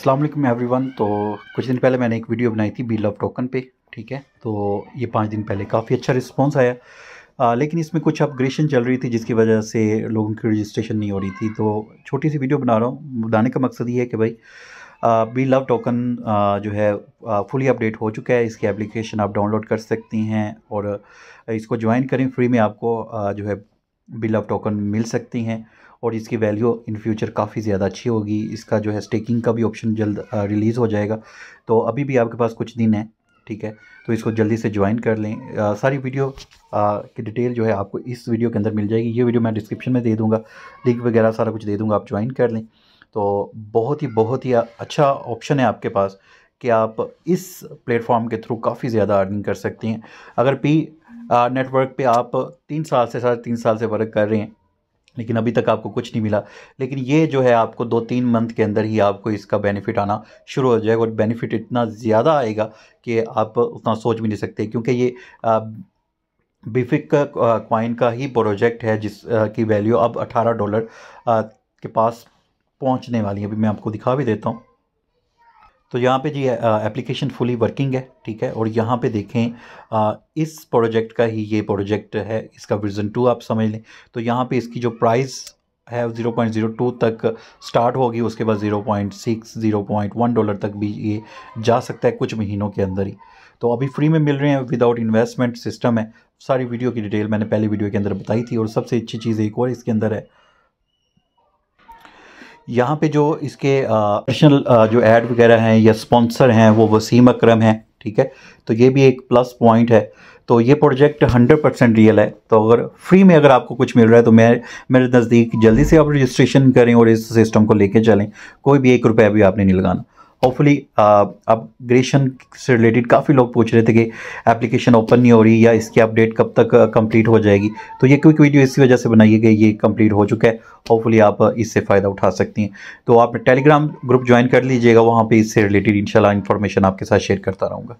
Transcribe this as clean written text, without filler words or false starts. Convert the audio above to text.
अस्सलाम वालेकुम एवरीवन। तो कुछ दिन पहले मैंने एक वीडियो बनाई थी बी लव टोकन पे, ठीक है। तो ये 5 दिन पहले काफ़ी अच्छा रिस्पांस आया, लेकिन इसमें कुछ अपग्रेडेशन चल रही थी जिसकी वजह से लोगों की रजिस्ट्रेशन नहीं हो रही थी। तो छोटी सी वीडियो बना रहा हूँ। बनाने का मकसद ये है कि भाई बी लव टोकन जो है फुली अपडेट हो चुका है। इसकी एप्लीकेशन आप डाउनलोड कर सकती हैं और इसको ज्वाइन करें। फ्री में आपको जो है बी लव टोकन मिल सकती हैं और इसकी वैल्यू इन फ्यूचर काफ़ी ज़्यादा अच्छी होगी। इसका जो है स्टेकिंग का भी ऑप्शन जल्द रिलीज़ हो जाएगा। तो अभी भी आपके पास कुछ दिन है, ठीक है। तो इसको जल्दी से ज्वाइन कर लें। सारी वीडियो की डिटेल जो है आपको इस वीडियो के अंदर मिल जाएगी। ये वीडियो मैं डिस्क्रिप्शन में दे दूँगा, लिंक वगैरह सारा कुछ दे दूँगा, आप ज्वाइन कर लें। तो बहुत ही अच्छा ऑप्शन है आपके पास कि आप इस प्लेटफॉर्म के थ्रू काफ़ी ज़्यादा अर्निंग कर सकती हैं। अगर पी नेटवर्क पे आप 3 साल से 3.5 साल से वर्क कर रहे हैं लेकिन अभी तक आपको कुछ नहीं मिला, लेकिन ये जो है आपको 2-3 मंथ के अंदर ही आपको इसका बेनिफिट आना शुरू हो जाएगा और बेनिफिट इतना ज़्यादा आएगा कि आप उतना सोच भी नहीं सकते। क्योंकि ये बिफिक का कॉइन का ही प्रोजेक्ट है जिस की वैल्यू अब $18 के पास पहुंचने वाली है। अभी मैं आपको दिखा भी देता हूँ। तो यहाँ पे जी एप्लीकेशन फुली वर्किंग है, ठीक है। और यहाँ पे देखें इस प्रोजेक्ट का ही ये प्रोजेक्ट है, इसका वर्जन 2 आप समझ लें। तो यहाँ पे इसकी जो प्राइस है 0.02 तक स्टार्ट होगी, उसके बाद 0.6 $0.1 तक भी ये जा सकता है कुछ महीनों के अंदर ही। तो अभी फ्री में मिल रहे हैं, विदाउट इन्वेस्टमेंट सिस्टम है। सारी वीडियो की डिटेल मैंने पहले वीडियो के अंदर बताई थी। और सबसे अच्छी चीज़ एक और इसके अंदर है, यहाँ पे जो इसके पर्सनल जो ऐड वगैरह हैं या स्पॉन्सर हैं वो वसीम अकरम हैं, ठीक है। तो ये भी एक प्लस पॉइंट है। तो ये प्रोजेक्ट 100% रियल है। तो अगर फ्री में अगर आपको कुछ मिल रहा है तो मेरे नज़दीक जल्दी से आप रजिस्ट्रेशन करें और इस सिस्टम को लेके चलें। कोई भी 1 रुपया भी आपने नहीं लगाना। होपफुली अपग्रेडेशन से रिलेटेड काफ़ी लोग पूछ रहे थे कि एप्लीकेशन ओपन नहीं हो रही या इसकी अपडेट कब तक कंप्लीट हो जाएगी। तो ये क्विक वीडियो इसी वजह से बनाई गई, ये कंप्लीट हो चुका है। होपफुली आप इससे फ़ायदा उठा सकती हैं। तो आप टेलीग्राम ग्रुप ज्वाइन कर लीजिएगा, वहाँ पे इससे रिलेटेड इंशाल्लाह इन्फॉर्मेशन आपके साथ शेयर करता रहूँगा।